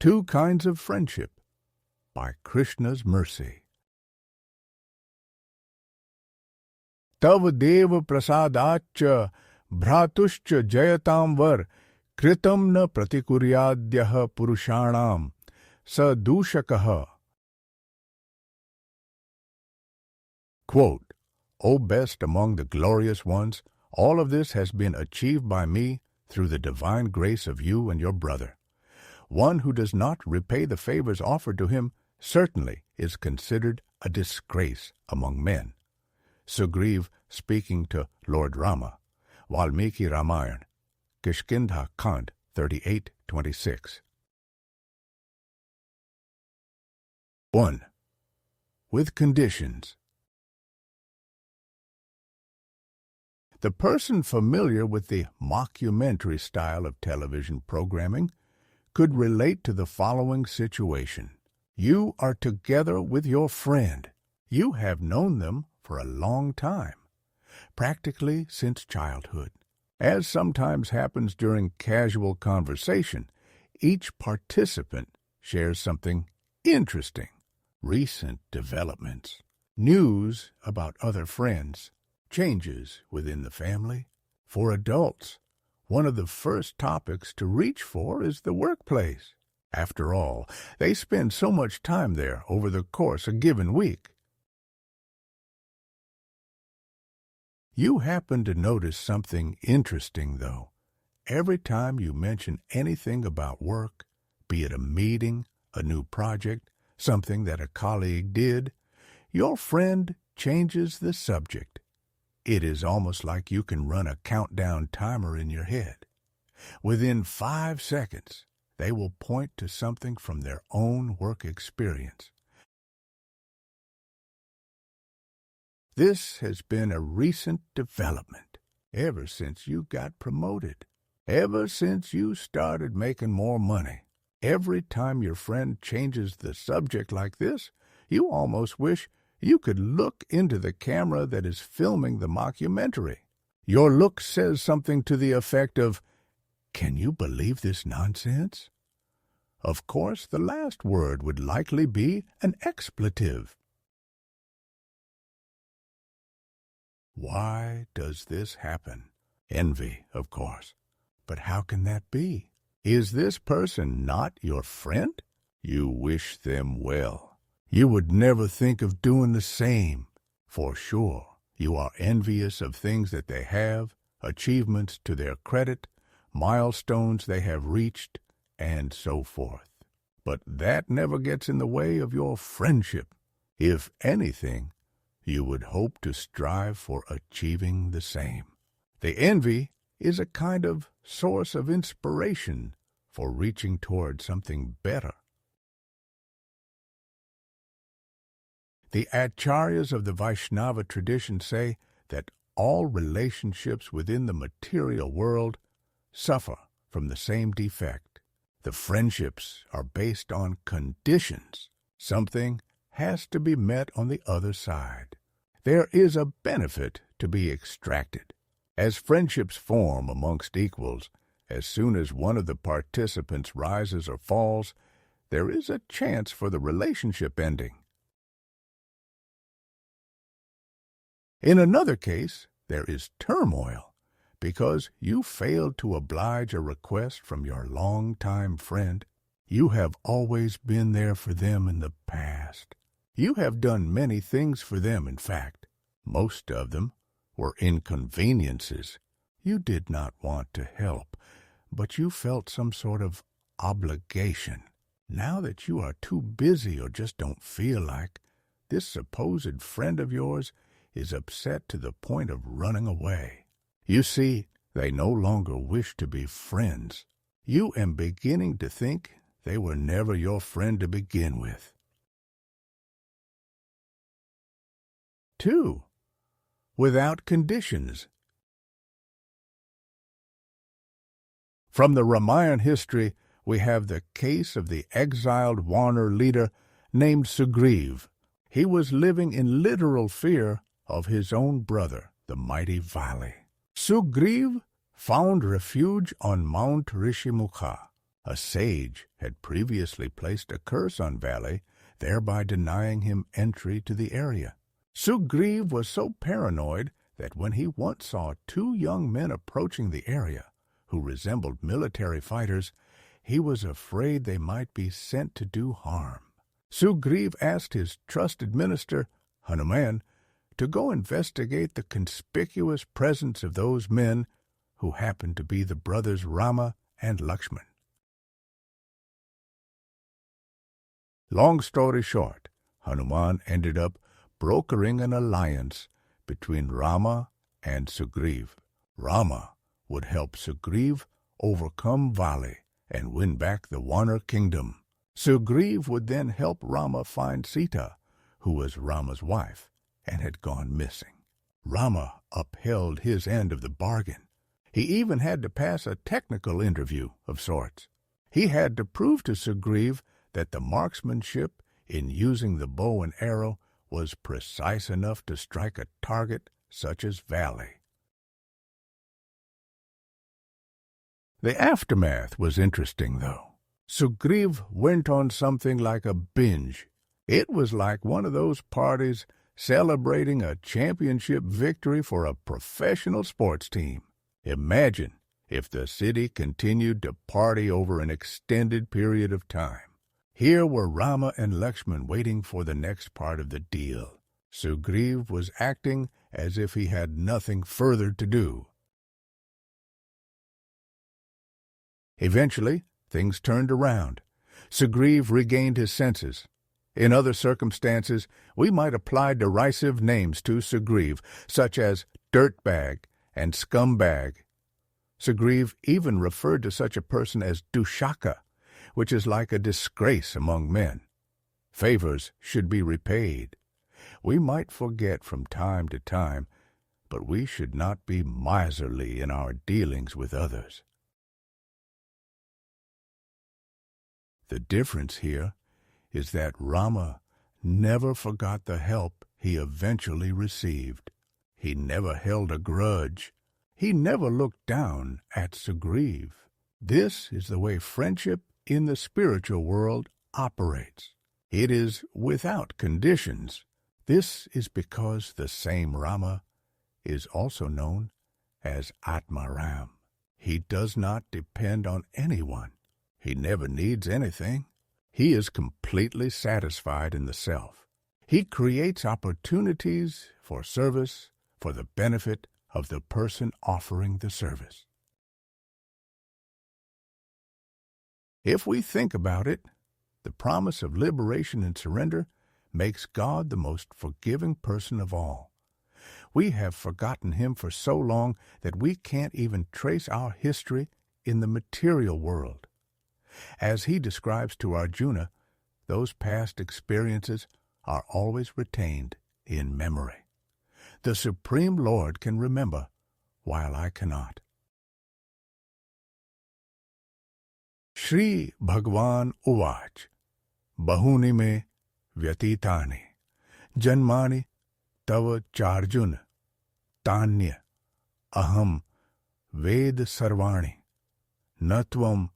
Two Kinds of Friendship by Krishna's Mercy. Tav dev prasadaccha bhratuscha jayatam var kritam na pratikuryadhyah purushanam sa dushakaha. Quote, O best among the glorious ones, all of this has been achieved by me through the divine grace of you and your brother. One who does not repay the favors offered to him certainly is considered a disgrace among men. Sugriva speaking to Lord Rama, Valmiki Ramayana, Kishkindha Kand 38:26. 1. With conditions. The person familiar with the mockumentary style of television programming could relate to the following situation. You are together with your friend. You have known them for a long time, practically since childhood. As sometimes happens during casual conversation, each participant shares something interesting, recent developments, news about other friends, changes within the family. For adults, one of the first topics to reach for is the workplace. After all, they spend so much time there over the course of a given week. You happen to notice something interesting, though. Every time you mention anything about work, be it a meeting, a new project, something that a colleague did, your friend changes the subject. It is almost like you can run a countdown timer in your head. Within 5 seconds, they will point to something from their own work experience. This has been a recent development ever since you got promoted, ever since you started making more money. Every time your friend changes the subject like this, you almost wish you could look into the camera that is filming the mockumentary. Your look says something to the effect of, "Can you believe this nonsense?" Of course, the last word would likely be an expletive. Why does this happen? Envy, of course. But how can that be? Is this person not your friend? You wish them well. You would never think of doing the same. For sure, you are envious of things that they have, achievements to their credit, milestones they have reached, and so forth. But that never gets in the way of your friendship. If anything, you would hope to strive for achieving the same. The envy is a kind of source of inspiration for reaching toward something better. The acharyas of the Vaishnava tradition say that all relationships within the material world suffer from the same defect. The friendships are based on conditions. Something has to be met on the other side. There is a benefit to be extracted. As friendships form amongst equals, as soon as one of the participants rises or falls, there is a chance for the relationship ending. In another case, there is turmoil because you failed to oblige a request from your longtime friend. You have always been there for them in the past. You have done many things for them, in fact. Most of them were inconveniences. You did not want to help, but you felt some sort of obligation. Now that you are too busy or just don't feel like, this supposed friend of yours is upset to the point of running away. You see, they no longer wish to be friends. You am beginning to think they were never your friend to begin with. 2. Without conditions. From the Ramayana history, we have the case of the exiled Warner leader named Sugriva. He was living in literal fear of his own brother, the mighty Vali. Sugriva found refuge on Mount Rishimukha. A sage had previously placed a curse on Vali, thereby denying him entry to the area. Sugriva was so paranoid that when he once saw two young men approaching the area, who resembled military fighters, he was afraid they might be sent to do harm. Sugriva asked his trusted minister, Hanuman, to go investigate the conspicuous presence of those men who happened to be the brothers Rama and Lakshman. Long story short, Hanuman ended up brokering an alliance between Rama and Sugriva. Rama would help Sugriva overcome Vali and win back the Vanar kingdom. Sugriva would then help Rama find Sita, who was Rama's wife and had gone missing. Rama upheld his end of the bargain. He even had to pass a technical interview of sorts. He had to prove to Sugriva that the marksmanship in using the bow and arrow was precise enough to strike a target such as Vali. The aftermath was interesting, though. Sugriva went on something like a binge. It was like one of those parties celebrating a championship victory for a professional sports team. Imagine if the city continued to party over an extended period of time. Here were Rama and Lakshman waiting for the next part of the deal. Sugriva was acting as if he had nothing further to do. Eventually, things turned around. Sugriva regained his senses. In other circumstances, we might apply derisive names to Sugriva, such as dirtbag and scumbag. Sugriva even referred to such a person as dushaka, which is like a disgrace among men. Favors should be repaid. We might forget from time to time, but we should not be miserly in our dealings with others. The difference here is that Rama never forgot the help he eventually received. He never held a grudge. He never looked down at Sugriva. This is the way friendship in the spiritual world operates. It is without conditions. This is because the same Rama is also known as Atmaram. He does not depend on anyone. He never needs anything. He is completely satisfied in the self. He creates opportunities for service for the benefit of the person offering the service. If we think about it, the promise of liberation and surrender makes God the most forgiving person of all. We have forgotten him for so long that we can't even trace our history in the material world. As he describes to Arjuna, those past experiences are always retained in memory. The Supreme Lord can remember, while I cannot. Shri Bhagavan Uvach, Bahuni me Vyatitani, Janmani Tava Charjun, Tanya, Aham Ved Sarvani, Natvam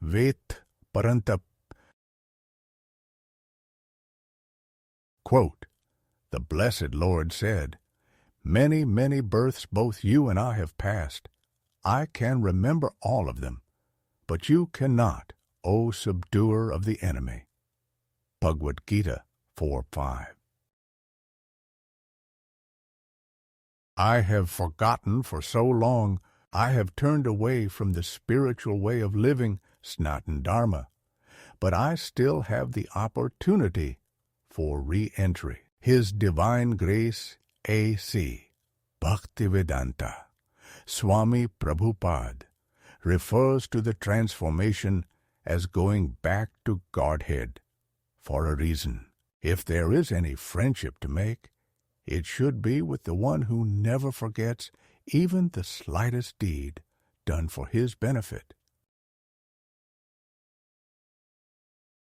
Vet Parantap. Quote, the Blessed Lord said, many, many births both you and I have passed. I can remember all of them, but you cannot, O subduer of the enemy. Bhagavad-gita 4:5. I have forgotten for so long. I have turned away from the spiritual way of living, Sanatana Dharma, but I still have the opportunity for re-entry. His Divine Grace A.C. Bhaktivedanta Swami Prabhupada refers to the transformation as going back to Godhead for a reason. If there is any friendship to make, it should be with the one who never forgets even the slightest deed done for his benefit.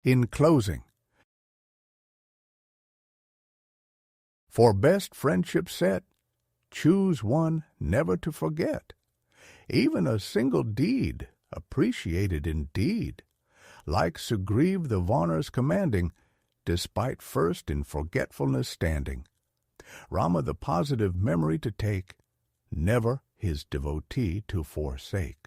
In closing, for best friendship set, choose one never to forget. Even a single deed appreciated indeed. Like Sugriva the Varners commanding, despite first in forgetfulness standing. Rama the positive memory to take, never his devotee to forsake.